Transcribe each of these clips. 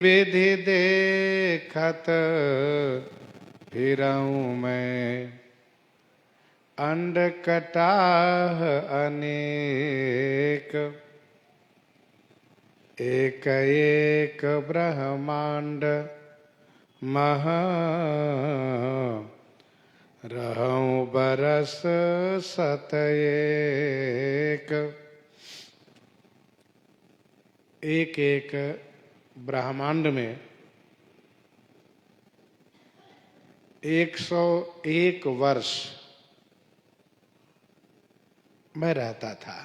विधि देखत फिरऊं मैं अंड कटाह अनेक। एक एक ब्रह्मांड महा रहूं बरस सतएक। एक एक ब्रह्मांड में 101 वर्ष मैं रहता था।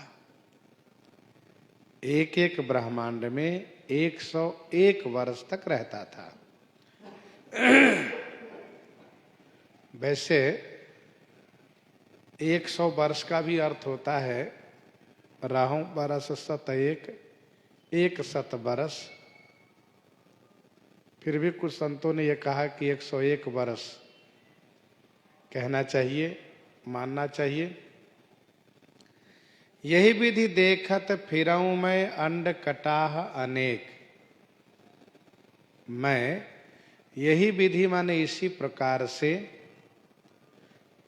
एक एक ब्रह्मांड में 101 वर्ष तक रहता था। वैसे 100 वर्ष का भी अर्थ होता है रहूं बरस सतएक, 100 वर्ष। फिर भी कुछ संतों ने यह कहा कि 101 वर्ष कहना चाहिए, मानना चाहिए। यही विधि देखत फिरऊं मैं अंड कटाह अनेक। मैं यही विधि माने इसी प्रकार से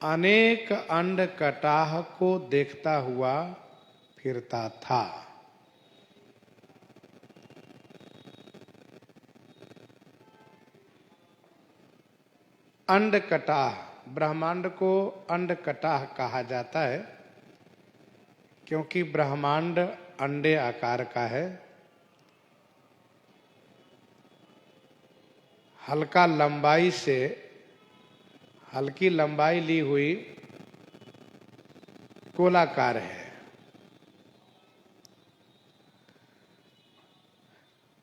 अनेक अंड कटाह को देखता हुआ फिरता था। अंड कटाह, ब्रह्मांड को अंड कटाह कहा जाता है क्योंकि ब्रह्मांड अंडे आकार का है। हल्का लंबाई से हल्की लंबाई ली हुई गोलाकार है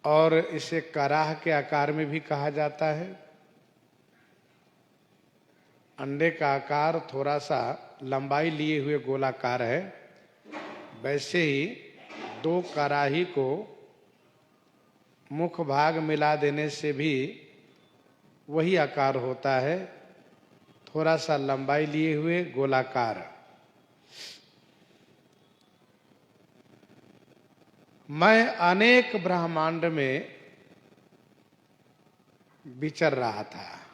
और इसे कराह के आकार में भी कहा जाता है। अंडे का आकार थोड़ा सा लंबाई लिए हुए गोलाकार है। वैसे ही दो कराही को मुख भाग मिला देने से भी वही आकार होता है, थोड़ा सा लंबाई लिए हुए गोलाकार। मैं अनेक ब्रह्मांड में विचर रहा था।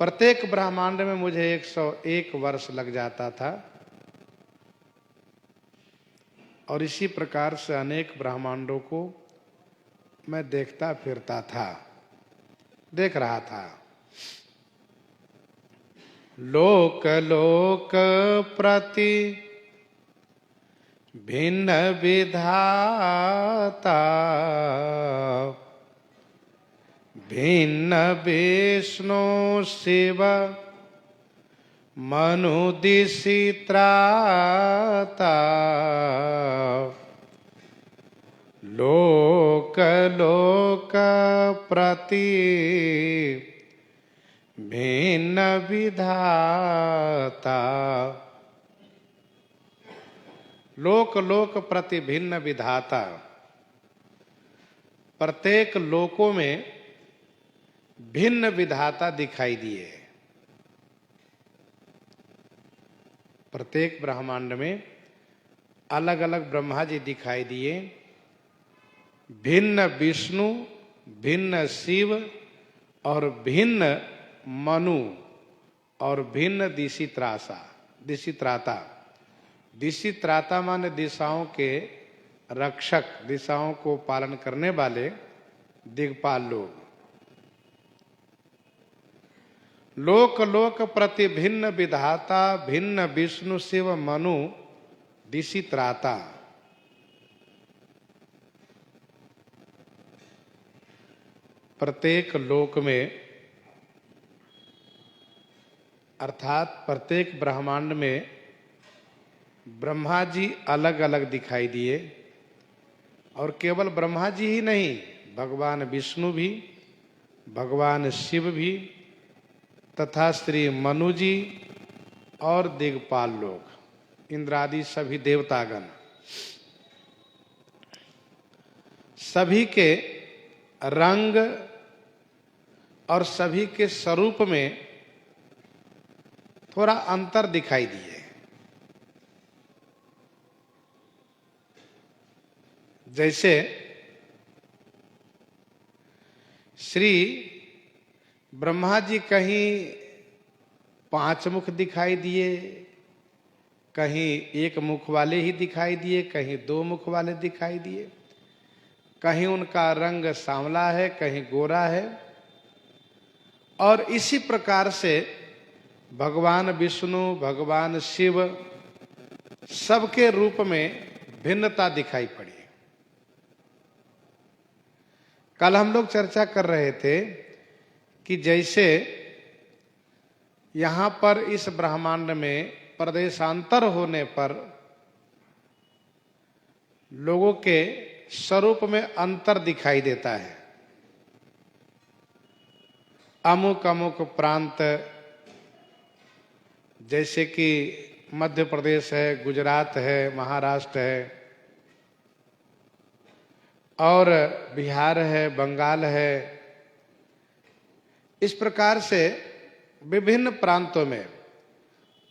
प्रत्येक ब्रह्मांड में मुझे 101 वर्ष लग जाता था और इसी प्रकार से अनेक ब्रह्मांडों को मैं देखता फिरता था, देख रहा था। लोक लोक प्रति भिन्न विधाता, भिन्न विष्णु शिव मनु दिशि त्राता। लोक लोक प्रति भिन्न विधाता। लोक लोक प्रति भिन्न विधाता, प्रत्येक लोकों में भिन्न विधाता दिखाई दिए। प्रत्येक ब्रह्मांड में अलग अलग ब्रह्मा जी दिखाई दिए। भिन्न विष्णु, भिन्न शिव और भिन्न मनु और भिन्न दिशित्राता। दिशित्राता माने दिशाओं के रक्षक, दिशाओं को पालन करने वाले दिग्पाल लोग। लोक लोक प्रति भिन्न विधाता, भिन्न विष्णु शिव मनु दिशित्राता। प्रत्येक लोक में अर्थात प्रत्येक ब्रह्मांड में ब्रह्मा जी अलग अलग दिखाई दिए। और केवल ब्रह्मा जी ही नहीं, भगवान विष्णु भी, भगवान शिव भी तथा श्री मनु जी और दिग्पाल लोग, इंद्रादि सभी देवतागण, सभी के रंग और सभी के स्वरूप में थोड़ा अंतर दिखाई दिए। जैसे श्री ब्रह्मा जी कहीं 5 मुख दिखाई दिए, कहीं 1 मुख वाले ही दिखाई दिए, कहीं 2 मुख वाले दिखाई दिए, कहीं उनका रंग सांवला है, कहीं गोरा है। और इसी प्रकार से भगवान विष्णु, भगवान शिव सबके रूप में भिन्नता दिखाई पड़ी। कल हम लोग चर्चा कर रहे थे कि जैसे यहां पर इस ब्रह्मांड में प्रदेशांतर होने पर लोगों के स्वरूप में अंतर दिखाई देता है। अमुक अमुक प्रांत, जैसे कि मध्य प्रदेश है, गुजरात है, महाराष्ट्र है, और बिहार है, बंगाल है, इस प्रकार से विभिन्न प्रांतों में।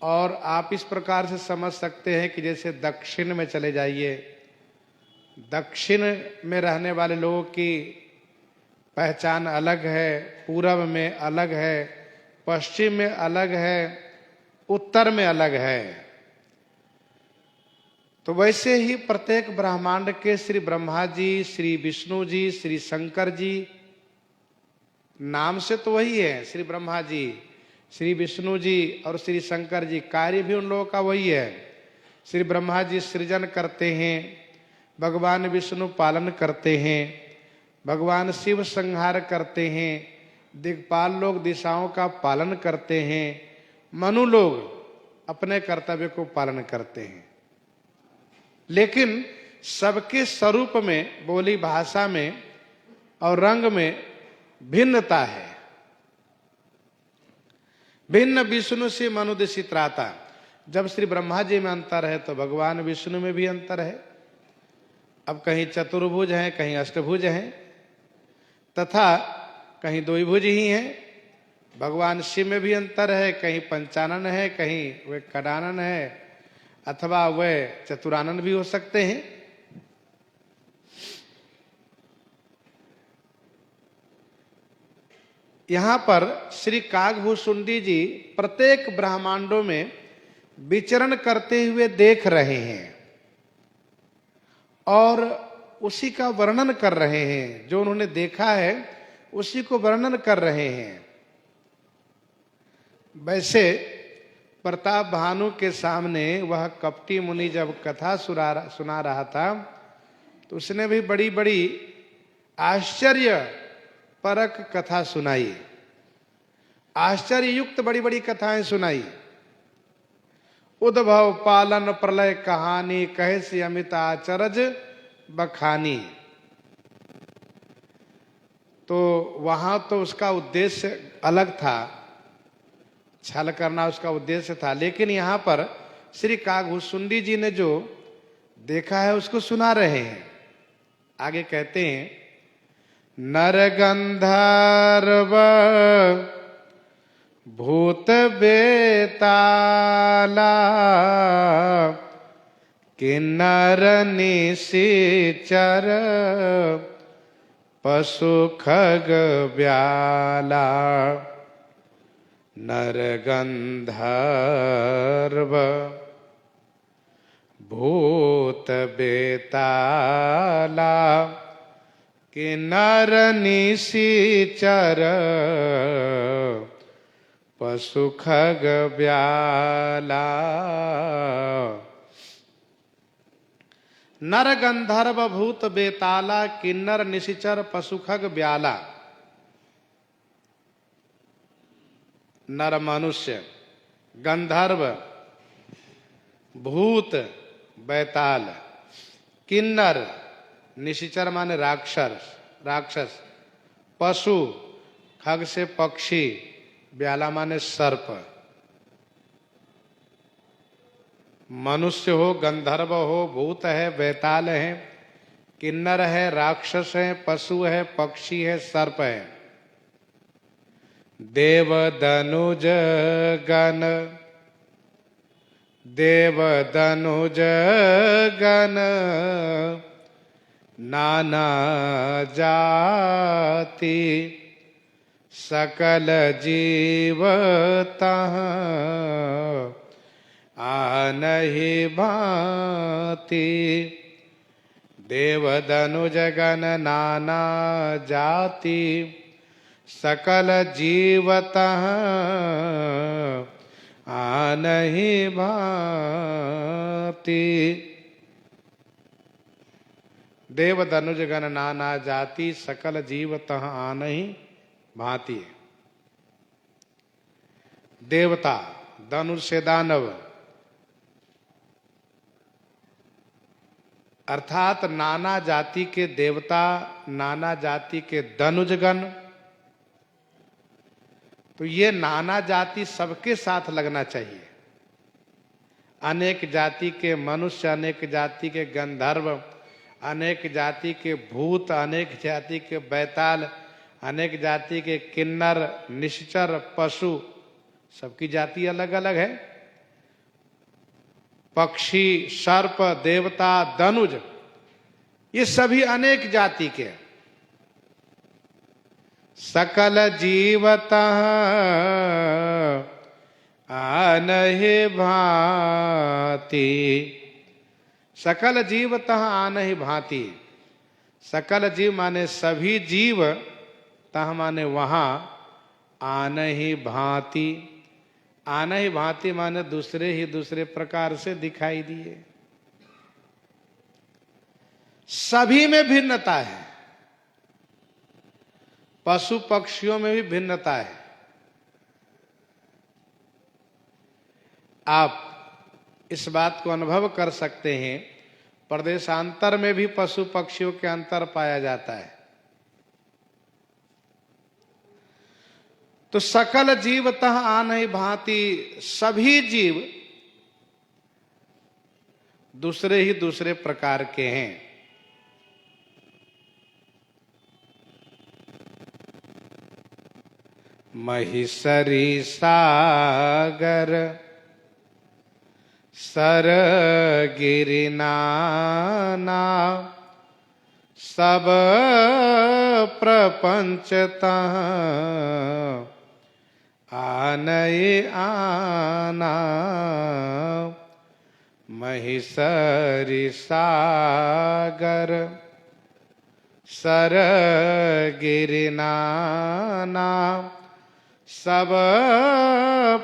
और आप इस प्रकार से समझ सकते हैं कि जैसे दक्षिण में चले जाइए, दक्षिण में रहने वाले लोगों की पहचान अलग है, पूरब में अलग है, पश्चिम में अलग है, उत्तर में अलग है। तो वैसे ही प्रत्येक ब्रह्मांड के श्री ब्रह्मा जी, श्री विष्णु जी, श्री शंकर जी, नाम से तो वही है श्री ब्रह्मा जी, श्री विष्णु जी और श्री शंकर जी, कार्य भी उन लोगों का वही है। श्री ब्रह्मा जी सृजन करते हैं, भगवान विष्णु पालन करते हैं, भगवान शिव संहार करते हैं, दिक्पाल लोग दिशाओं का पालन करते हैं, मनु लोग अपने कर्तव्य को पालन करते हैं। लेकिन सबके स्वरूप में, बोली भाषा में और रंग में भिन्नता है। भिन्न विष्णु से मनुदिशी त्राता। जब श्री ब्रह्मा जी में अंतर है तो भगवान विष्णु में भी अंतर है। अब कहीं चतुर्भुज हैं, कहीं अष्टभुज हैं, तथा कहीं द्विभुज ही हैं। भगवान शिव में भी अंतर है, कहीं पंचानन है, कहीं वे कडानन है, अथवा वे चतुरानन भी हो सकते हैं। यहां पर श्री कागभूषुंडी जी प्रत्येक ब्रह्मांडों में विचरण करते हुए देख रहे हैं और उसी का वर्णन कर रहे हैं। जो उन्होंने देखा है उसी को वर्णन कर रहे हैं। वैसे प्रताप भानु के सामने वह कपटी मुनि जब कथा सुना रहा था तो उसने भी बड़ी बड़ी आश्चर्य परक कथा सुनाई, आश्चर्य युक्त बड़ी बड़ी कथाएं सुनाई। उद्भव पालन प्रलय कहानी, कहे से अमित आचरज बखानी। तो वहां तो उसका उद्देश्य अलग था, छल करना उसका उद्देश्य था। लेकिन यहां पर श्री कागभूषुंडी जी ने जो देखा है उसको सुना रहे हैं। आगे कहते हैं, नर गंधर्व भूत बेताला, किन्नर निशिचर पशु खग ब्याला। नर गंधर्व भूत बेताला, किन्नर निशिचर पशु खग ब्याला। नर गंधर्व भूत बेताला, किन्नर निशिचर पशु खग ब्याला। नर मनुष्य, गंधर्व भूत बैताल, किन्नर निशिचर माने राक्षस, पशु खग से पक्षी, ब्याला माने सर्प। मनुष्य हो, गंधर्व हो, भूत है, बैताल है, किन्नर है, राक्षस है, पशु है, पक्षी है, सर्प है। देव दनुज गण, देव दनुज गण, नाना जाति, सकल जीवता आनहि भांति। देव दनुज गण नाना जाति सकल जीवता आनहि भांति। देव दनुज गण नाना जाति सकल जीवतः आनहि भांति। देवता धनुष से दानव अर्थात नाना जाति के देवता, नाना जाति के धनुजगण। तो ये नाना जाति सबके साथ लगना चाहिए। अनेक जाति के मनुष्य, अनेक जाति के गंधर्व, अनेक जाति के भूत, अनेक जाति के बैताल, अनेक जाति के किन्नर, निश्चर, पशु, सबकी जाति अलग अलग है। पक्षी, सर्प, देवता, धनुज, ये सभी अनेक जाति के। सकल जीवता आनहि भांति। सकल जीवतः आनहि भांति। सकल जीव माने सभी जीव, तह माने वहां, आनहि भांति। आनहि भांति माने दूसरे ही दूसरे प्रकार से दिखाई दिए। सभी में भिन्नता है। पशु पक्षियों में भी भिन्नता है। आप इस बात को अनुभव कर सकते हैं, प्रदेशांतर में भी पशु पक्षियों के अंतर पाया जाता है। तो सकल जीवतः आनहि भांति, सभी जीव दूसरे ही दूसरे प्रकार के हैं। महिषरी सागर सर गिरि नाना, सब प्रपंचता आनहि आना। महिषरी सागर सर गिरि नाना, सब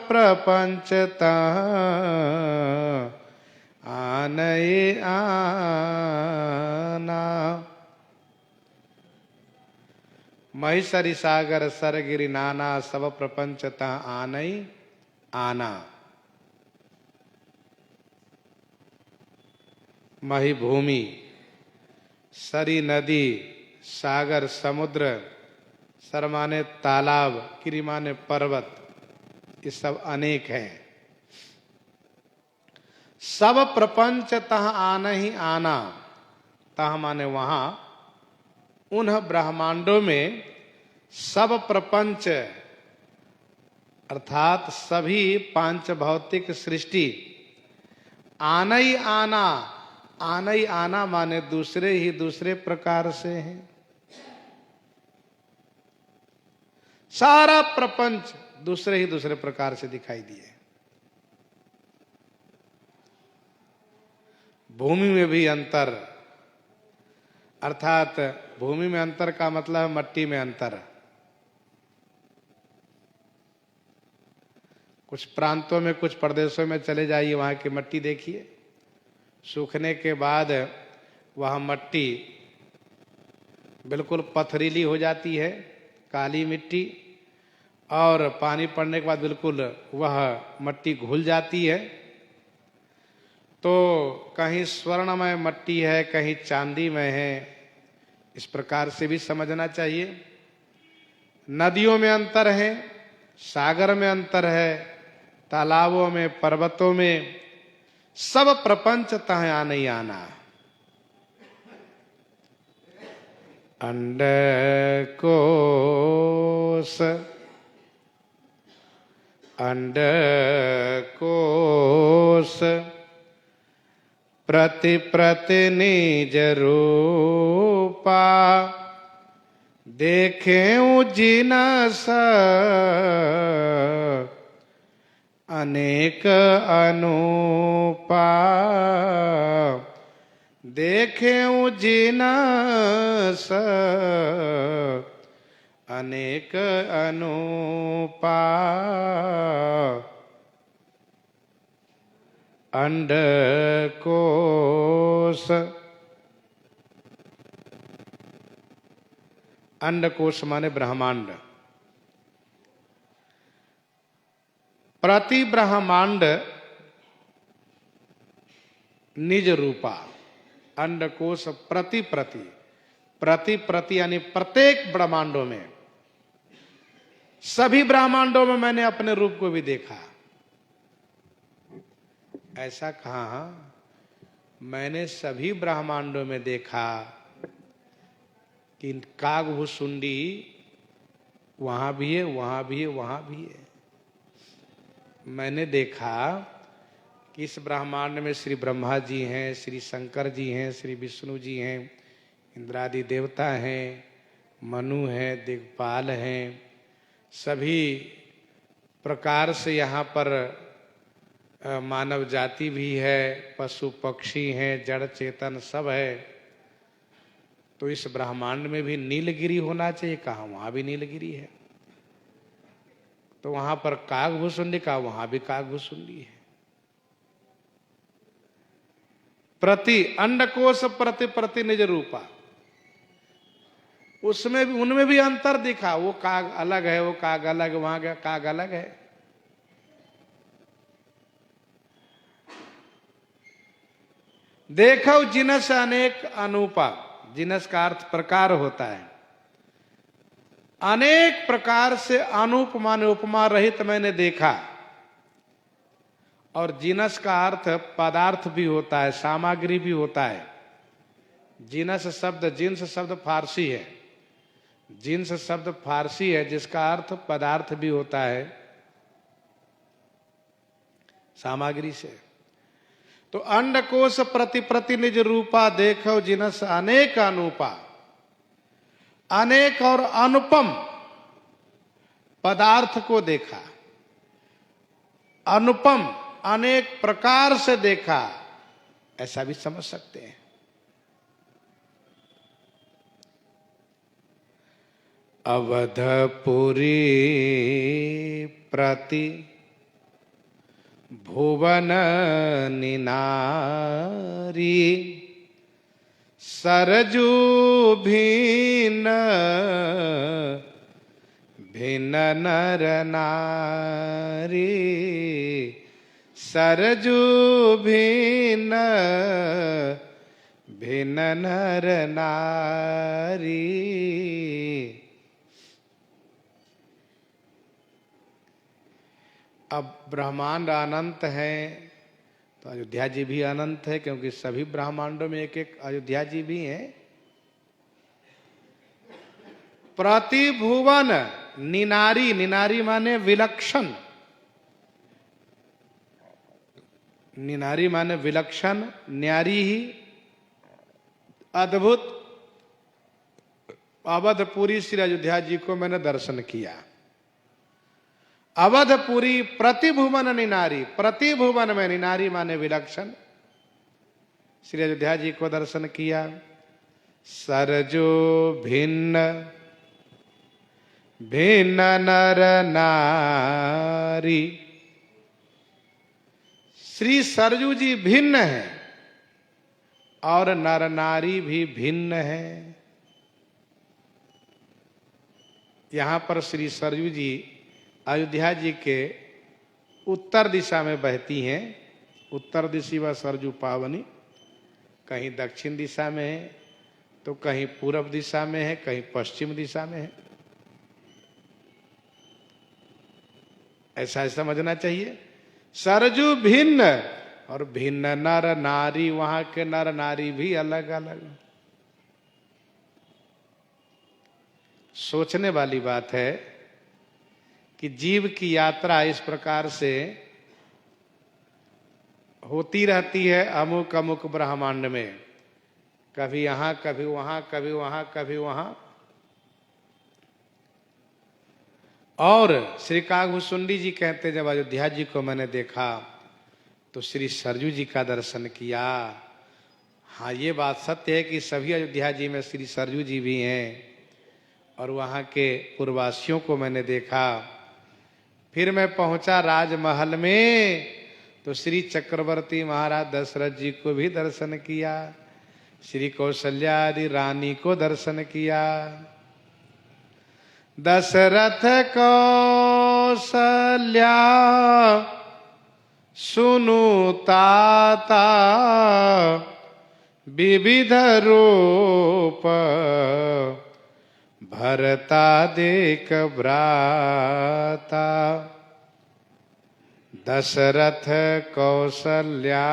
प्रपंचता आनहि आना। महिषरी सागर सरगिरि नाना, सब प्रपंचता आनहि आना। मही भूमि, सरी नदी, सागर समुद्र, सर माने तालाब, गिरि माने पर्वत, ये सब अनेक हैं। सब प्रपंच तह आनहि आना, तह माने वहां, उन ब्रह्मांडों में सब प्रपंच अर्थात सभी पांच भौतिक सृष्टि आनहि आना। आनहि आना माने दूसरे ही दूसरे प्रकार से हैं। सारा प्रपंच दूसरे ही दूसरे प्रकार से दिखाई दिए। भूमि में भी अंतर, अर्थात भूमि में अंतर का मतलब है मट्टी में अंतर। कुछ प्रांतों में, कुछ प्रदेशों में चले जाइए, वहां की मट्टी देखिए, सूखने के बाद वह मट्टी बिल्कुल पथरीली हो जाती है, काली मिट्टी, और पानी पड़ने के बाद बिल्कुल वह मट्टी घुल जाती है। तो कहीं स्वर्णमय मट्टी है, कहीं चांदी में है, इस प्रकार से भी समझना चाहिए। नदियों में अंतर है, सागर में अंतर है, तालाबों में, पर्वतों में, सब प्रपंच तह आनहि आना। अंडकोश अंडकोश प्रति प्रति निज रूपा, देखें जिनस अनेक अनुपा, देखें जिनस अनेक अनुपा, अंडकोश, अंडकोश माने ब्रह्मांड, प्रति ब्रह्मांड निज रूपा, अंडकोश प्रति प्रति, प्रति प्रति यानी प्रत्येक ब्रह्मांडों में, सभी ब्रह्मांडों में मैंने अपने रूप को भी देखा। ऐसा कहा, मैंने सभी ब्रह्मांडों में देखा कि कागभुसुंडी वहां भी है, वहां भी है, वहां भी है। मैंने देखा कि इस ब्रह्मांड में श्री ब्रह्मा जी हैं, श्री शंकर जी हैं, श्री विष्णु जी हैं, इंद्रादि देवता हैं, मनु हैं, दिक्पाल हैं, सभी प्रकार से यहाँ पर मानव जाति भी है, पशु पक्षी हैं, जड़ चेतन सब है। तो इस ब्रह्मांड में भी नीलगिरी होना चाहिए, कहा वहां भी नीलगिरी है। तो वहां पर कागभुसुंडी, कहा वहां भी कागभुसुंडी है। प्रति अंडकोश प्रति प्रति निज रूपा, उसमें भी उनमें भी अंतर दिखा। वो काग अलग है, वो काग अलग, वहां का काग अलग है। देखो जिनस अनेक अनुपा, जिनस का अर्थ प्रकार होता है। अनेक प्रकार से अनूप माने उपमा रहित मैंने देखा। और जिनस का अर्थ पदार्थ भी होता है, सामग्री भी होता है। जिनस शब्द, जिन्स शब्द फारसी है, जिन्स शब्द फारसी है जिसका अर्थ पदार्थ भी होता है, सामग्री से। तो अंडकोश प्रति प्रति निज रूपा, देखो जिनस अनेक अनुपा, अनेक और अनुपम पदार्थ को देखा। अनुपम अनेक प्रकार से देखा, ऐसा भी समझ सकते हैं। अवधपुरी प्रति भुवन निनारी, सरजू भिन्न भिन्न नर नारी, सरजू भिन्न भिन्न नर नारी। अब ब्रह्मांड अनंत है तो अयोध्या जी भी अनंत है, क्योंकि सभी ब्रह्मांडों में एक एक अयोध्या जी भी हैं। प्रतिभुवन निनारी, निनारी माने विलक्षण, निनारी माने विलक्षण, न्यारी ही अद्भुत। अवधपुरी श्री अयोध्या जी को मैंने दर्शन किया। अवधपुरी प्रतिभुवन निनारी, प्रतिभुवन में निनारी माने विलक्षण, श्री अयोध्या जी को दर्शन किया। सरजो भिन्न भिन्न नर नारी, श्री सरजू जी भिन्न है और नर नारी भी भिन्न है। यहां पर श्री सरजू जी अयोध्या जी के उत्तर दिशा में बहती हैं। उत्तर दिशा व सरजू पावनी, कहीं दक्षिण दिशा में है तो कहीं पूर्व दिशा में है, कहीं पश्चिम दिशा में है। ऐसा समझना चाहिए। सरजू भिन्न और भिन्न नर नारी, वहां के नर नारी भी अलग अलग। सोचने वाली बात है कि जीव की यात्रा इस प्रकार से होती रहती है अमुक अमुक ब्रह्मांड में, कभी यहां कभी वहां, कभी वहां कभी वहां। और श्री कागभूषुंडी जी कहते जब अयोध्या जी को मैंने देखा तो श्री सरजू जी का दर्शन किया। हाँ, ये बात सत्य है कि सभी अयोध्या जी में श्री सरजू जी भी हैं और वहाँ के पूर्ववासियों को मैंने देखा। फिर मैं पहुंचा राजमहल में तो श्री चक्रवर्ती महाराज दशरथ जी को भी दर्शन किया, श्री कौशल्या आदि रानी को दर्शन किया। दशरथ कौशल्या सुनु ताता विविध रूप भरतादिक भ्राता। दशरथ कौशल्या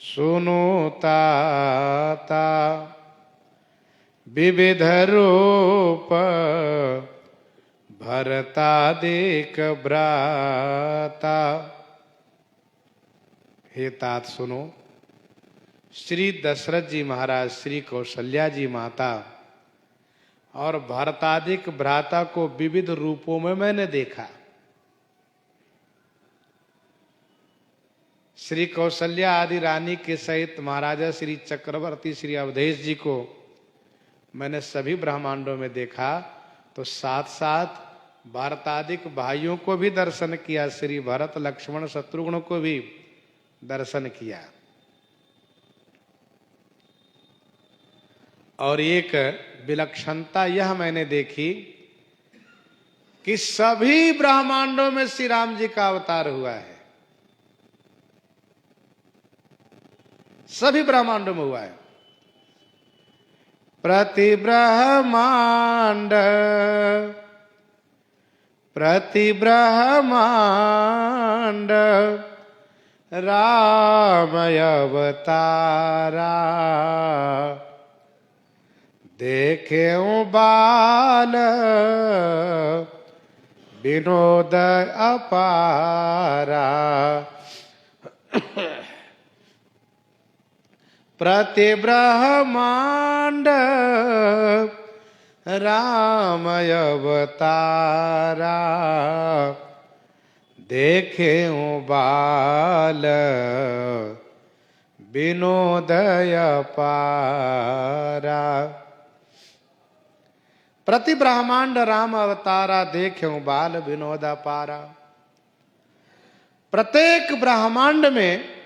सुनु ताता विविध रूप भरतादिक भ्राता। हे तात सुनो, श्री दशरथ जी महाराज, श्री कौशल्या जी माता और भरतादिक भ्राता को विविध रूपों में मैंने देखा। श्री कौशल्या आदि रानी के सहित महाराजा श्री चक्रवर्ती श्री अवधेश जी को मैंने सभी ब्रह्मांडों में देखा, तो साथ साथ भरतादिक भाइयों को भी दर्शन किया, श्री भरत लक्ष्मण शत्रुघ्न को भी दर्शन किया। और एक विलक्षणता यह मैंने देखी कि सभी ब्रह्मांडों में श्री राम जी का अवतार हुआ है, सभी ब्रह्मांडों में हुआ है। प्रति ब्रह्मांड राम अवतारा, देखे बाल विनोद अपारा। प्रति ब्रह्मांड राम अवतारा, देखे बाल विनोद अपारा। प्रति ब्रह्मांड राम अवतारा, देखे बाल विनोद अपारा। प्रत्येक ब्रह्मांड में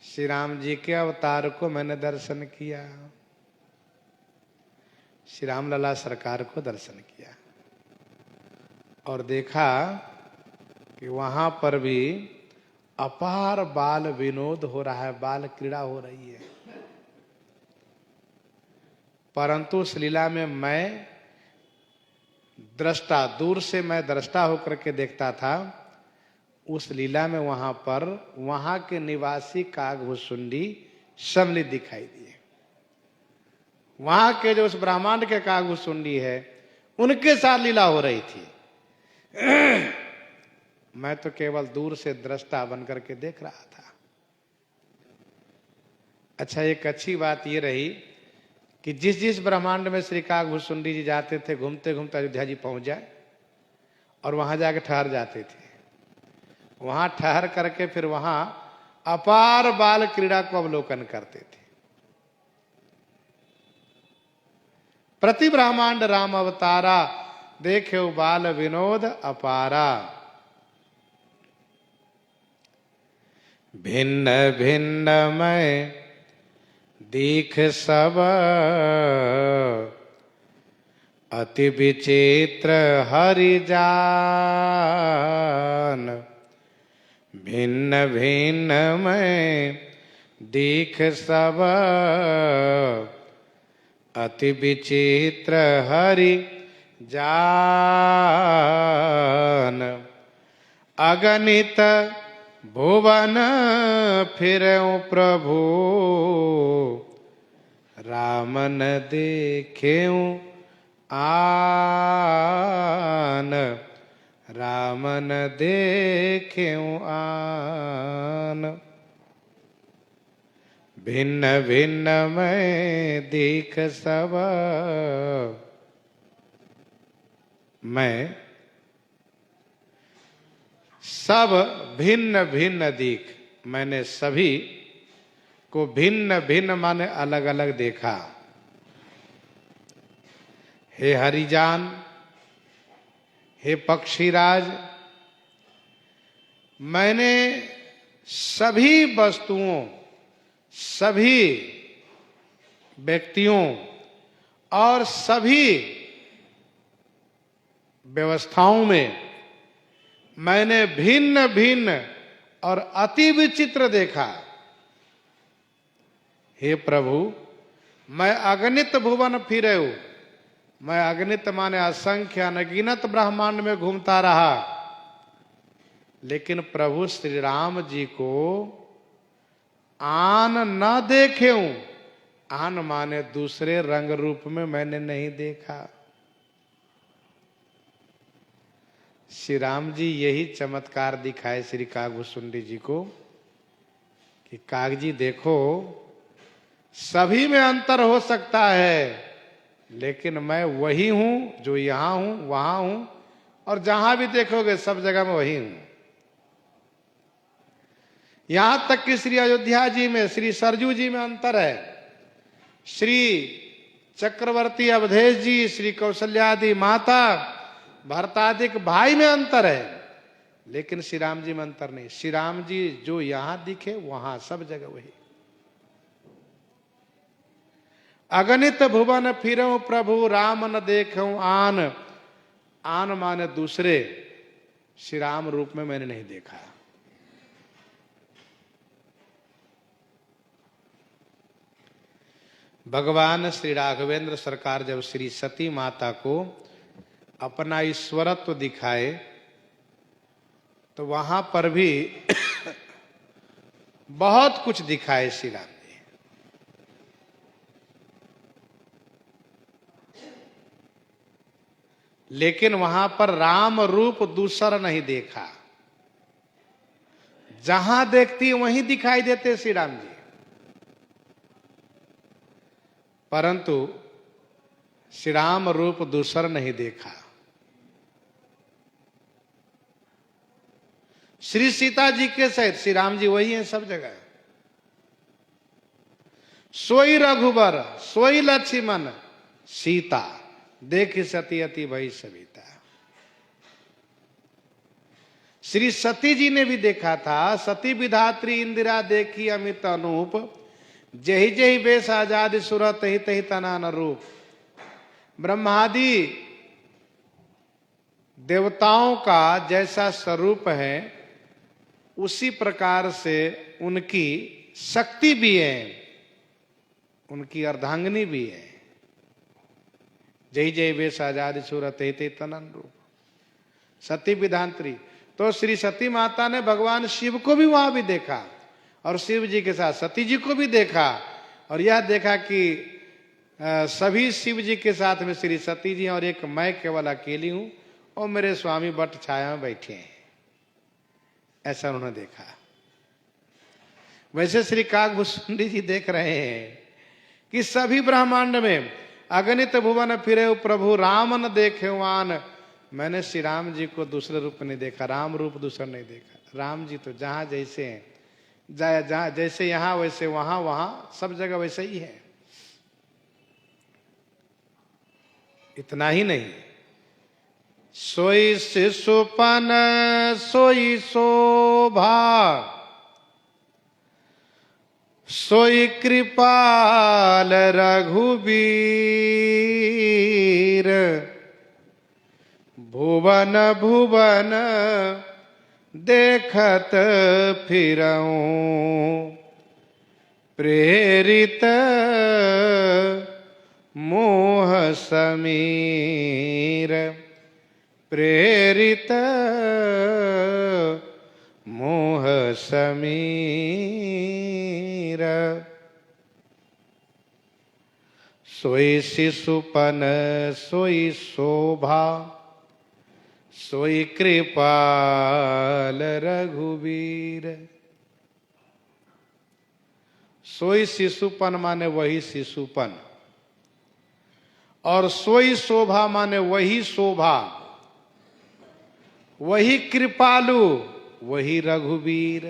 श्री राम जी के अवतार को मैंने दर्शन किया, श्री राम लला सरकार को दर्शन किया और देखा कि वहां पर भी अपार बाल विनोद हो रहा है, बाल क्रीड़ा हो रही है। परंतु उस लीला में मैं दृष्टा, दूर से मैं दृष्टा होकर के देखता था। उस लीला में वहां पर वहां के निवासी कागभूषुंडी सम्मिलित दिखाई दिए। वहां के जो उस ब्रह्मांड के कागभूषुंडी है उनके साथ लीला हो रही थी। मैं तो केवल दूर से दृष्टा बनकर के देख रहा था। अच्छा, एक अच्छी बात ये रही कि जिस जिस ब्रह्मांड में श्री कागभूषुंडी जी जाते थे, घूमते घूमते अयोध्या जी पहुंच जाए और वहां जाके ठहर जाते थे। वहां ठहर करके फिर वहां अपार बाल क्रीड़ा को अवलोकन करते थे। प्रति ब्रह्मांड राम अवतारा, देखे बाल विनोद अपारा। भिन्न भिन्न मैं दीख सब, अति विचित्र हरि जान। भिन्न भिन्न मैं दीख सब, अति विचित्र हरि जान। अगणित भुवन फिरऊं प्रभु, रामन देखेऊं आन। रामन देखेऊं आन। भिन्न भिन्न मैं दीख सब, मैं सब भिन्न भिन्न दिख, मैंने सभी को भिन्न भिन्न माने अलग अलग देखा। हे हरिजान, हे पक्षीराज, मैंने सभी वस्तुओं, सभी व्यक्तियों और सभी व्यवस्थाओं में मैंने भिन्न भिन्न और अति विचित्र देखा। हे प्रभु, मैं अगणित भुवन फिरे, मैं अगणित माने असंख्य अनगिनत ब्रह्मांड में घूमता रहा, लेकिन प्रभु श्री राम जी को आन न देखे हूं। आन माने दूसरे रंग रूप में मैंने नहीं देखा। श्री राम जी यही चमत्कार दिखाए श्री कागभूषुंडी जी को कि कागजी देखो, सभी में अंतर हो सकता है, लेकिन मैं वही हूं जो यहां हूं, वहां हूं, और जहां भी देखोगे सब जगह में वही हूं। यहां तक कि श्री अयोध्या जी में, श्री सरजू जी में अंतर है, श्री चक्रवर्ती अवधेश जी, श्री कौशल्यादि माता, भरतादिक भाई में अंतर है, लेकिन श्री राम जी में अंतर नहीं। श्री राम जी जो यहां दिखे वहां सब जगह वही। अगणित भुवन फिरऊं प्रभु, राम न देखूं आन। आन माने दूसरे, श्री राम रूप में मैंने नहीं देखा। भगवान श्री राघवेंद्र सरकार जब श्री सती माता को अपना ईश्वरत्व दिखाए तो वहां पर भी बहुत कुछ दिखाए श्री राम जी। लेकिन वहां पर राम रूप दूसरा नहीं देखा। जहां देखती वहीं दिखाई देते श्री राम जी, परंतु श्री राम रूप दूसरा नहीं देखा। श्री सीता जी के सहित श्री राम जी वही हैं सब जगह। सोई रघुबर सोई लक्ष्मण सीता, देख सती अति भई सविता। श्री सती जी ने भी देखा था, सती विधात्री इंदिरा देखी अमित अनूप, जही जही बेस आजाद सुरत ही तही तना न रूप। ब्रह्मादि देवताओं का जैसा स्वरूप है उसी प्रकार से उनकी शक्ति भी है, उनकी अर्धांगिनी भी है। जय जय वेश आजाद सूरत हे तनन रूप, सती विधात्री। तो श्री सती माता ने भगवान शिव को भी वहां भी देखा, और शिव जी के साथ सती जी को भी देखा, और यह देखा कि सभी शिव जी के साथ में श्री सती जी और एक मैं केवल अकेली हूं, और मेरे स्वामी बट छाया में बैठे हैं, ऐसा उन्होंने देखा। वैसे श्री कागभूषुंडी जी देख रहे हैं कि सभी ब्रह्मांड में अगणित भुवन फिरे प्रभु, राम न देखे वान। मैंने श्री राम जी को दूसरे रूप में नहीं देखा, राम रूप दूसरा नहीं देखा। राम जी तो जहां जैसे हैं, जहां जैसे यहां वैसे वहां, वहां सब जगह वैसे ही है। इतना ही नहीं, सोई शिशुपन सोई शोभा, सोई कृपाल रघुबीर। भुवन भुवन देखत फिरऊं, प्रेरित मोह समीर। प्रेरित मोह समीर। सोई शिशुपन सोई शोभा, सोई कृपाल रघुवीर। सोई शिशुपन माने वही शिशुपन, और सोई शोभा माने वही शोभा वही कृपालु, वही रघुवीर।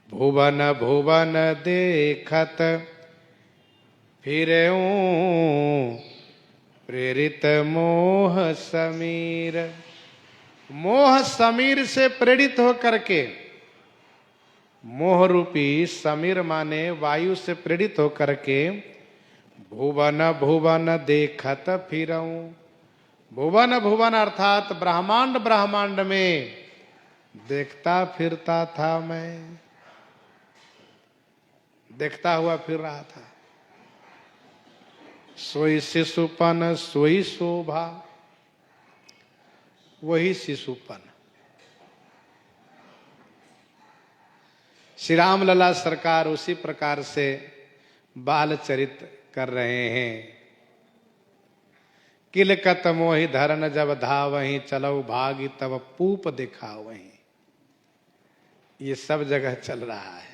भुवन भुवन देखत फिरऊं, प्रेरित मोह समीर। मोह समीर से प्रेरित होकर के, मोह रूपी समीर माने वायु से प्रेरित होकर के, भुवन भुवन देखत फिरऊं। भुवन भुवन अर्थात ब्रह्मांड ब्रह्मांड में देखता फिरता था मैं, देखता हुआ फिर रहा था। सोई शिशुपन सोई शोभा, वही शिशुपन। श्री राम लला सरकार उसी प्रकार से बाल चरित कर रहे हैं। किलकत मोहि धरन जब धावहीं, चलो भागी तब पूप दिखा वहीं। ये सब जगह चल रहा है।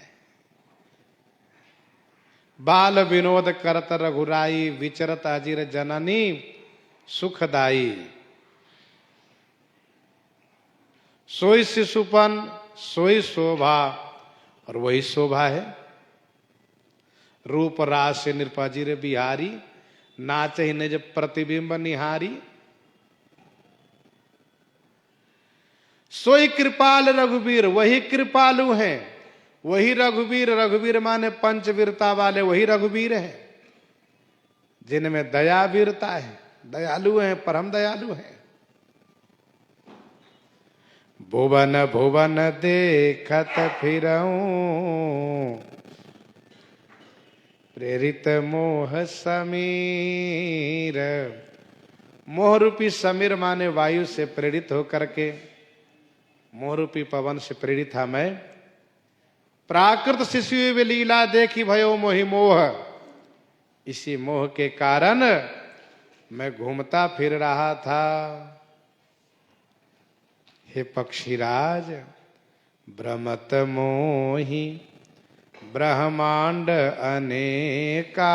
बाल विनोद करत रघुराई, विचरत अजिर जननी सुखदाई। सोई शिशुपन सोई शोभा, और वही शोभा है। रूप रास नृपजिर बिहारी, नाच ही निज प्रतिबिंब निहारी। सोई कृपाल रघुवीर, वही कृपालु हैं, वही रघुवीर। रघुवीर माने पंचवीरता वाले वही रघुवीर हैं, जिनमें दया वीरता है, दयालु हैं, परम दयालु हैं। भुवन भुवन देखत फिरऊं, प्रेरित मोह समीर। मोह रूपी समीर माने वायु से प्रेरित होकर के, मोह रूपी पवन से प्रेरित था मैं। प्राकृत शिशु लीला देखी भयो मोहि मोह, इसी मोह के कारण मैं घूमता फिर रहा था। हे पक्षीराज भ्रमत मोहि, ब्रह्मांड अनेका,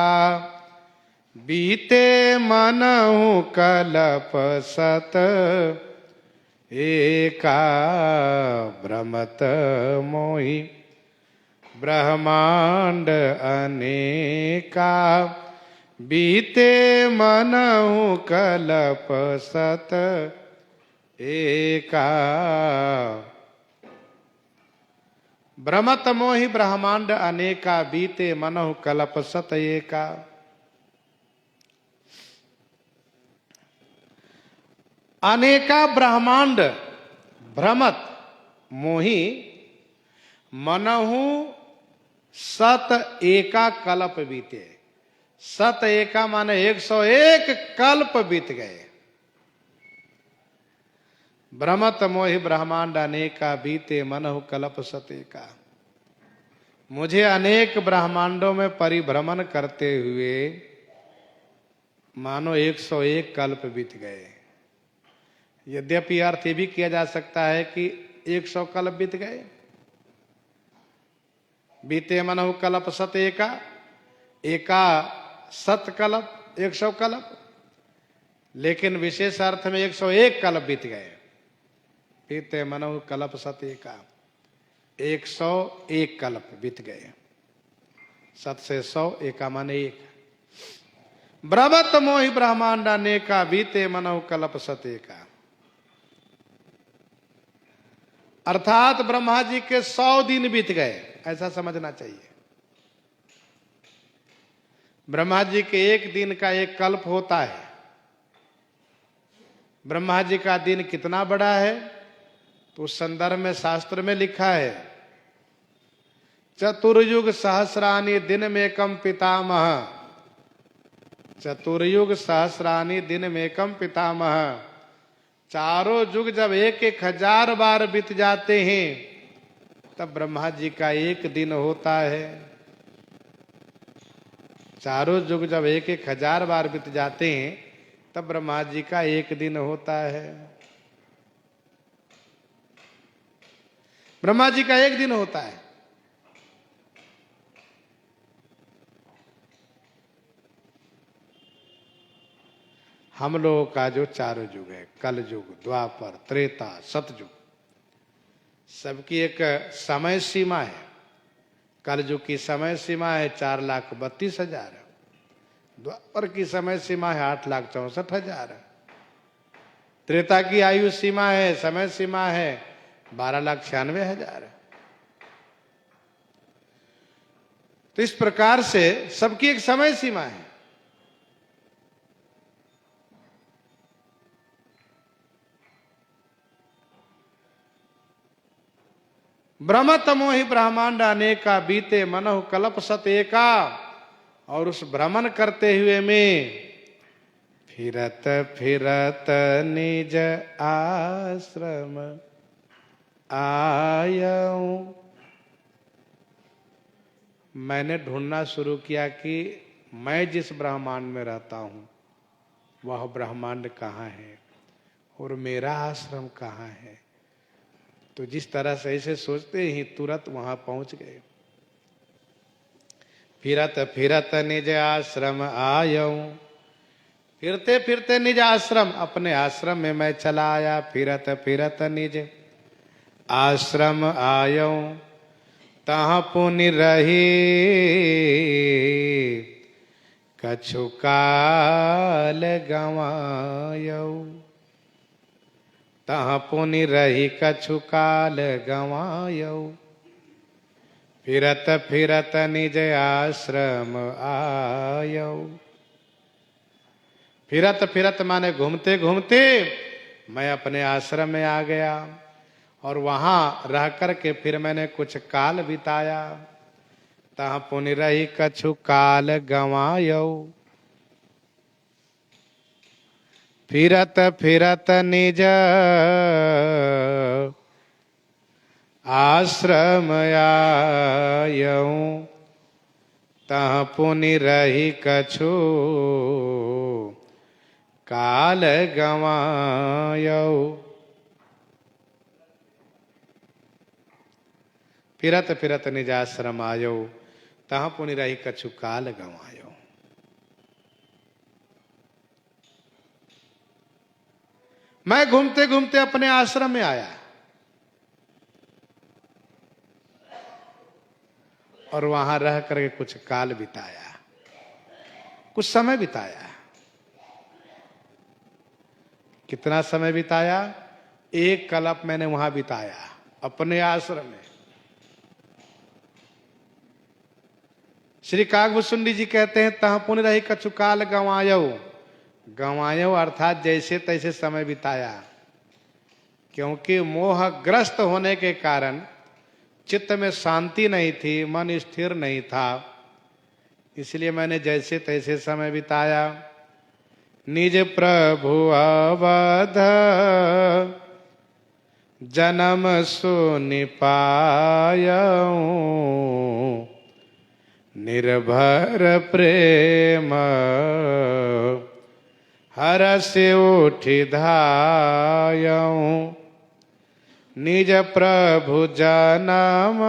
बीते मनहु कलप सत एका। भ्रमत मोहि ब्रह्मांड अनेका, बीते मनहु कलप सत एका। भ्रमत मोहि ब्रह्मांड अनेका, बीते मनहु कलप सत एका। अनेका ब्रह्मांड भ्रमत मोहि, मनहु सत एका कल्प बीते। सत एका माने 101 कल्प बीत गए। भ्रमत मोहि ब्रह्मांड अनेका, बीते मनहु कल्प सत एका। मुझे अनेक ब्रह्मांडों में परिभ्रमण करते हुए मानो 101 कल्प बीत गए। यद्यपि अर्थ ये भी किया जा सकता है कि 100 कल्प बीत गए। बीते मनहु कल्प सत एका, एका सत कल्प 100 कल्प, लेकिन विशेष अर्थ में 101 कल्प बीत गए। बीते मनहु कल्प सत एका, 101 कल्प बीत गए। सत से 100, एका माने 1। भ्रमत मोहि ब्रह्मांड अनेका, बीते मनहु कल्प सत एका। अर्थात ब्रह्मा जी के 100 दिन बीत गए, ऐसा समझना चाहिए। ब्रह्मा जी के एक दिन का एक कल्प होता है। ब्रह्मा जी का दिन कितना बड़ा है तो उस संदर्भ में शास्त्र में लिखा है, चतुर्युग सहस्रानि दिन में कम पितामह। चतुर्युग सहस्रानि दिन में कम पितामह। चारों युग जब 1,000 बार बीत जाते हैं तब ब्रह्मा जी का एक दिन होता है। चारों युग जब 1,000 बार बीत जाते हैं तब ब्रह्मा जी का एक दिन होता है। ब्रह्मा जी का एक दिन होता है। हम लोगों का जो चारों युग है, कल युग, द्वापर, त्रेता, सतयुग, सबकी एक समय सीमा है। कल युग की समय सीमा है 4,32,000, द्वापर की समय सीमा है 8,64,000, त्रेता की आयु सीमा है, समय सीमा है 12,96,000। तो इस प्रकार से सबकी एक समय सीमा है। ब्रह्म तमो ही ब्रह्मांड अनेका, बीते मनहु कल्प सत एका। और उस भ्रमण करते हुए में फिरत फिरत निज आश्रम आयऊं। मैंने ढूंढना शुरू किया कि मैं जिस ब्रह्मांड में रहता हूं वह ब्रह्मांड कहाँ है और मेरा आश्रम कहाँ है। तो जिस तरह से ऐसे सोचते ही तुरंत वहां पहुंच गए। फिरत फिरत निज आश्रम आयऊं, फिरते फिरते निज आश्रम, अपने आश्रम में मैं चला आया। फिरत फिरत निज आश्रम आयऊं, तहाँ पुनि रही कछु काल गंवायऊ। तहाँ पुनि रही कछु काल गंवायऊ, फिरत फिरत निज आश्रम आयऊ। फिरत फिरत माने घूमते घूमते मैं अपने आश्रम में आ गया और वहां रह करके फिर मैंने कुछ काल बिताया। तहाँ पुनि रही कछु काल गंवायऊ, फिरत फिरत निज आश्रम आयऊं, तहाँ पुनि रही कछु काल गंवायऊ। फिरत फिरत निज आश्रम आयऊ, तहाँ पुनि रही कछु काल गंवायऊ। मैं घूमते घूमते अपने आश्रम में आया और वहां रह करके कुछ काल बिताया, कुछ समय बिताया। कितना समय बिताया? एक कल्प मैंने वहां बिताया अपने आश्रम में। श्री काकभूषुंडी जी कहते हैं तहाँ पुनि रही कछु काल गंवायऊ। गंवायऊ अर्थात जैसे तैसे समय बिताया, क्योंकि मोहग्रस्त होने के कारण चित्त में शांति नहीं थी, मन स्थिर नहीं था, इसलिए मैंने जैसे तैसे समय बिताया। निज प्रभु अवध जन्म सुनि पायऊं, निर्भर प्रेम हरष उठि धायऊं। निज प्रभु जन्म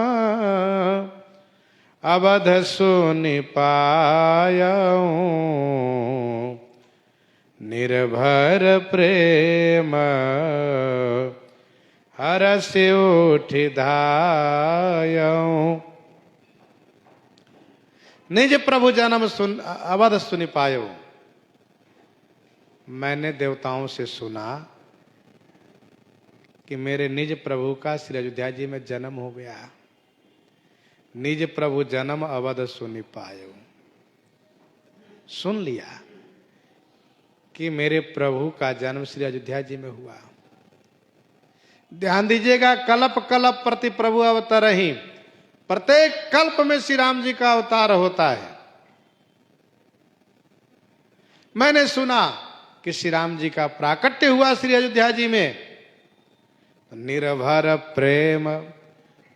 अवध सुनि पायऊं, निर्भर प्रेम हरष उठि धायऊं। निज प्रभु जन्म अवध सुनि पायो। मैंने देवताओं से सुना कि मेरे निज प्रभु का श्री अयोध्या जी में जन्म हो गया। निज प्रभु जन्म अवध सुनि पायो। सुन लिया कि मेरे प्रभु का जन्म श्री अयोध्या जी में हुआ। ध्यान दीजिएगा, कल्प कल्प प्रति प्रभु अवतार ही, प्रत्येक कल्प में श्री राम जी का अवतार होता है। मैंने सुना कि श्री राम जी का प्राकट्य हुआ श्री अयोध्या जी में। निर्भर प्रेम,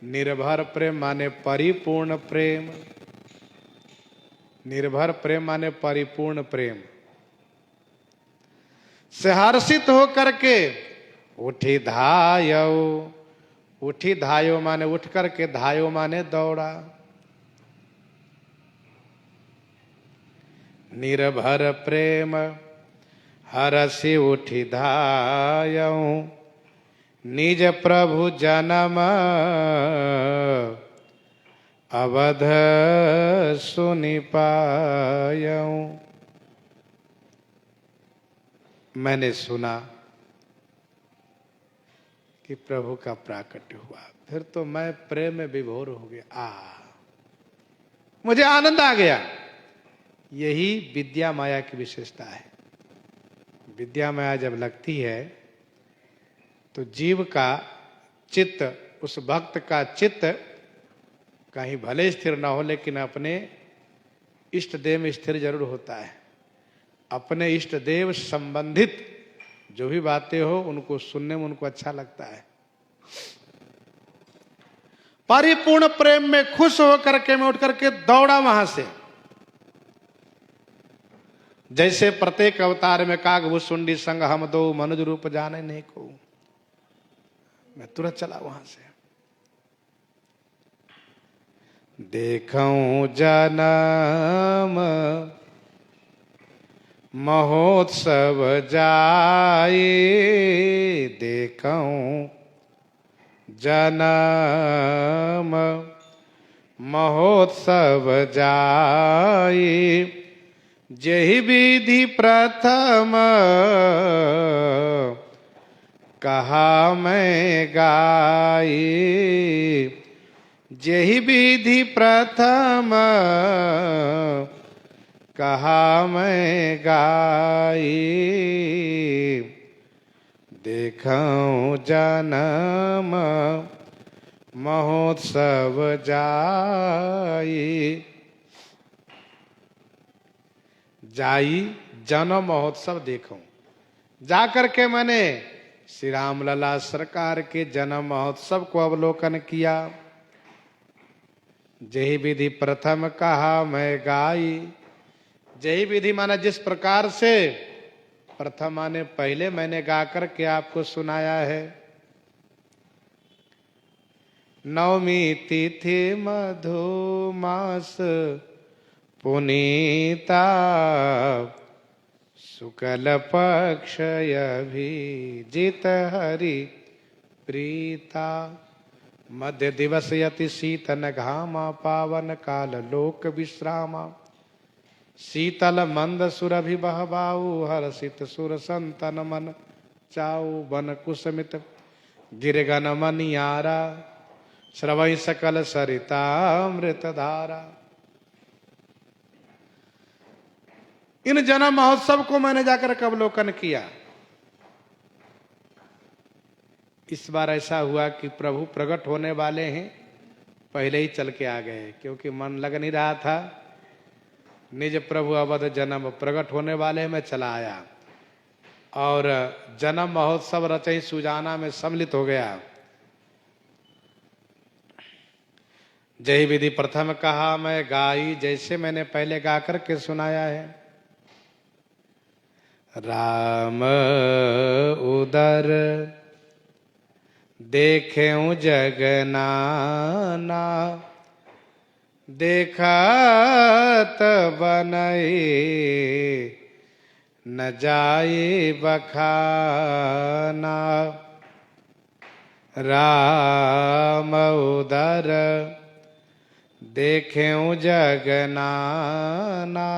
निर्भर प्रेम माने परिपूर्ण प्रेम, निर्भर प्रेम माने परिपूर्ण प्रेम। से हर्षित हो करके उठी धायो। उठी धायो माने उठ करके, धायो माने दौड़ा। निर्भर प्रेम हरसि उठि धायऊं निज प्रभु जन्म अवध सुनि पायऊं। मैंने सुना कि प्रभु का प्राकट्य हुआ, फिर तो मैं प्रेम में विभोर हो गया। मुझे आनंद आ गया। यही विद्या माया की विशेषता है। विद्या माया जब लगती है तो जीव का चित्त, उस भक्त का चित्त कहीं भले स्थिर ना हो लेकिन अपने इष्ट देव में स्थिर जरूर होता है। अपने इष्ट देव संबंधित जो भी बातें हो उनको सुनने में उनको अच्छा लगता है। परिपूर्ण प्रेम में खुश होकर के मैं उठ करके दौड़ा वहां से। जैसे प्रत्येक अवतार में कागभुसुंडी संग हम दो मनुज रूप जाने नहीं को, मैं तुरंत चला वहां से। देखऊं जन्म महोत्सव जाए, देखऊं जन्म महोत्सव जाए, जेहि विधि प्रथम कहा मैं गाई, जेहि विधि प्रथम कहा मैं गाई, देखऊं जन्म महोत्सव जाई। जाई जन्म महोत्सव देखूं। जाकर के मैंने श्री राम लला सरकार के जन्म महोत्सव को अवलोकन किया। जही विधि प्रथम कहा मैं गाई। जही विधि माना जिस प्रकार से, प्रथम माने पहले मैंने गा करके आपको सुनाया है। नवमी तिथि मधु मास पुनीता, शुक्ल पक्ष अभिजित हरि प्रीता, मध्य दिवस यति शीतन घामा, पावन काल लोक विश्रामा, शीतल मंद सुरभि बहबाऊ, हर्षित सुर संतन मन चाऊ, बन कुसमित गिरगन मनियारा, श्रवई सकल सरिता अमृत धारा। इन जन्म महोत्सव को मैंने जाकर अवलोकन किया। इस बार ऐसा हुआ कि प्रभु प्रकट होने वाले हैं, पहले ही चल के आ गए, क्योंकि मन लग नहीं रहा था। निज प्रभु अवध जन्म प्रकट होने वाले में चला आया और जन्म महोत्सव रचई सुजाना में सम्मिलित हो गया। जय विधि प्रथम कहा मैं गाई, जैसे मैंने पहले गा करके सुनाया है। राम उदर देखें जगनाना, देखत बनई न जाए बखाना। राम उदर देखें जगनाना,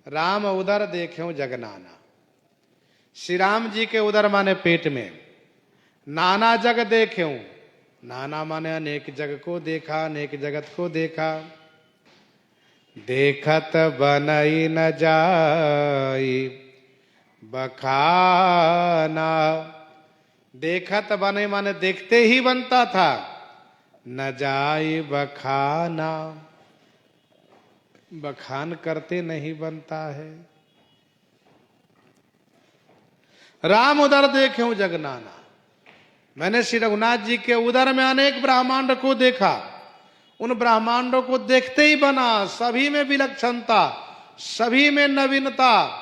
राम उदर देखें जगनाना। श्री राम जी के उदर माने पेट में, नाना जग देखें, नाना माने अनेक जग को देखा, अनेक जगत को देखा। देखत बनई न जाई बखाना, देखत बने माने देखते ही बनता था, न जाई बखाना, बखान करते नहीं बनता है। राम उदर देखें जगनाना, मैंने श्री रघुनाथ जी के उदर में अनेक ब्रह्मांड को देखा। उन ब्रह्मांडों को देखते ही बना, सभी में विलक्षणता, सभी में नवीनता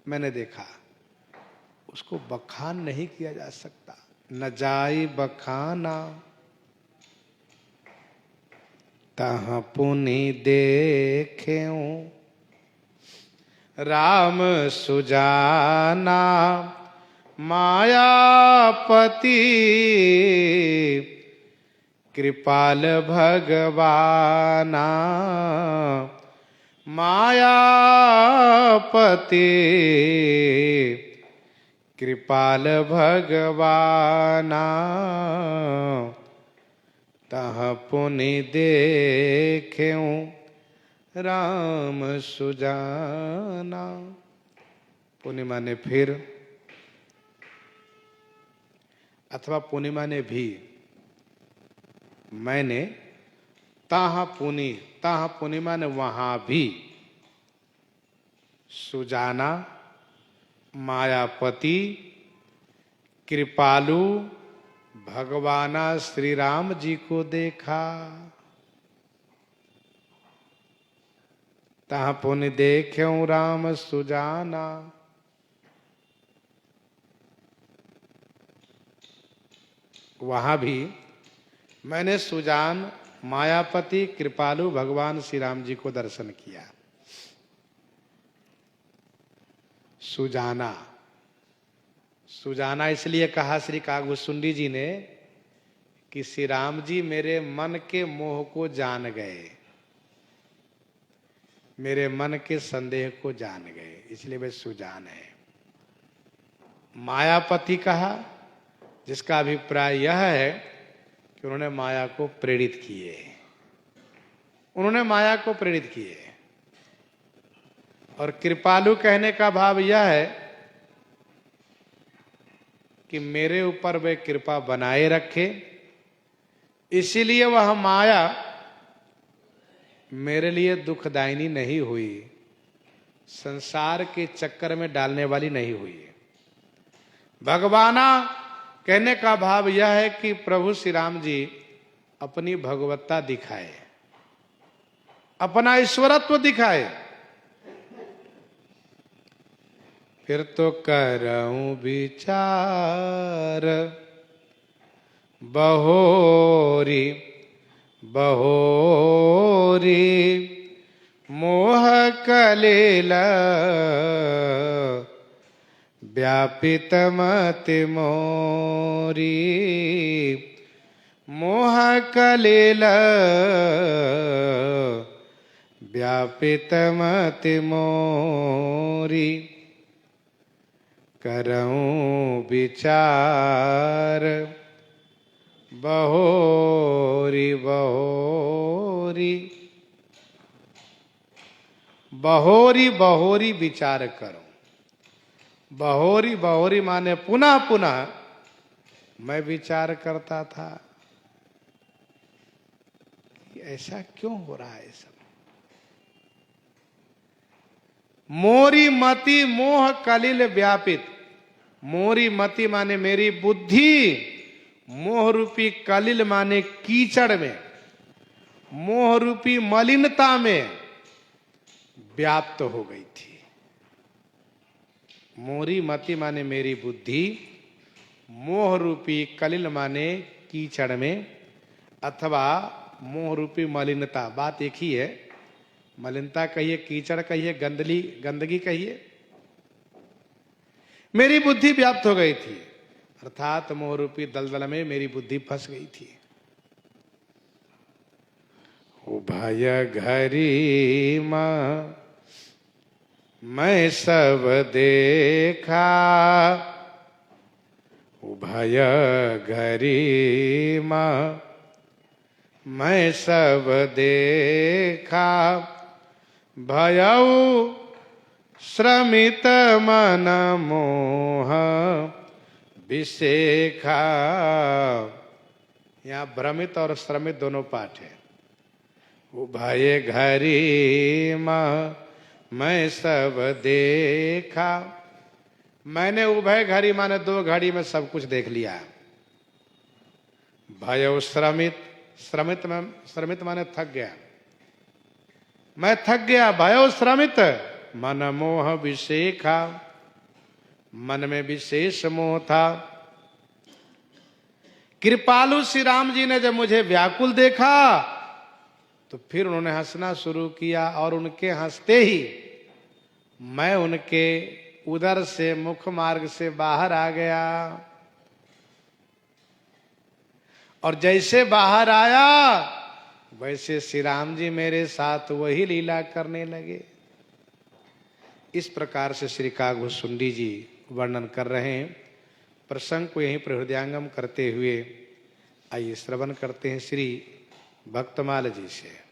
मैंने देखा। उसको बखान नहीं किया जा सकता। न जाई बखाना, तहाँ पुनि देखें राम सुजाना मायापति कृपाल भगवाना मायापति कृपाल भगवाना तह पुनि देखेऊं राम सुजाना। पुनि माने फिर अथवा पुनि माने भी। मैंने ताहा पुनि माने वहां भी सुजाना मायापति कृपालु भगवाना श्री राम जी को देखा। ताहा पुनि देख्यूं राम सुजाना। वहां भी मैंने सुजान मायापति कृपालु भगवान श्री राम जी को दर्शन किया। सुजाना सुजाना इसलिए कहा श्री कागभूषुंडी जी ने कि श्री राम जी मेरे मन के मोह को जान गए, मेरे मन के संदेह को जान गए, इसलिए वे सुजान है। मायापति कहा जिसका अभिप्राय यह है कि उन्होंने माया को प्रेरित किए, उन्होंने माया को प्रेरित किए। और कृपालु कहने का भाव यह है कि मेरे ऊपर वे कृपा बनाए रखे, इसीलिए वह माया मेरे लिए दुखदायिनी नहीं हुई, संसार के चक्कर में डालने वाली नहीं हुई। भगवाना कहने का भाव यह है कि प्रभु श्री राम जी अपनी भगवत्ता दिखाए, अपना ईश्वरत्व दिखाए। फिर तो करऊं विचार बहोरी बहोरी मोह कलेल व्यापित मति मोरी। मोह कलेल व्यापित मति मोरी। करऊं विचार बहोरी बहोरी। बहोरी बहोरी विचार करो। बहोरी बहोरी माने पुनः पुनः मैं विचार करता था कि ऐसा क्यों हो रहा है सब। मोरी मति मोह कलिल व्यापित। मोरी मति माने मेरी बुद्धि, मोह रूपी कलिल माने कीचड़ में, मोह रूपी मलिनता में व्याप्त हो गई थी। मोरी मति माने मेरी बुद्धि, मोह रूपी कलिल माने कीचड़ में अथवा मोह रूपी मलिनता, बात एक ही है। मलिनता कहिए, कीचड़ कहिए, गंदगी कहिए। मेरी बुद्धि व्याप्त हो गई थी, अर्थात मोह रूपी दलदल में मेरी बुद्धि फंस गई थी। उभय घरी मां मैं सब देखा। उभय घरी मां मैं सब देखा। भयऊ श्रमित मन मोह विशेखा। यहाँ भ्रमित और श्रमित दोनों पाठ है। उभय घरी मां मैं सब देखा। मैंने उभय घड़ी माने दो घड़ी में सब कुछ देख लिया। भय श्रमित, श्रमित माने थक गया, मैं थक गया। भय श्रमित मन मोह विशेखा, मन में विशेष मोह था। कृपालु श्री राम जी ने जब मुझे व्याकुल देखा तो फिर उन्होंने हंसना शुरू किया और उनके हंसते ही मैं उनके उधर से मुख मार्ग से बाहर आ गया और जैसे बाहर आया वैसे श्री राम जी मेरे साथ वही लीला करने लगे। इस प्रकार से श्री काकभुसुंडी जी वर्णन कर रहे हैं। प्रसंग को यहीं पर हृदयंगम करते हुए आइए श्रवण करते हैं श्री भक्तमाल जी से।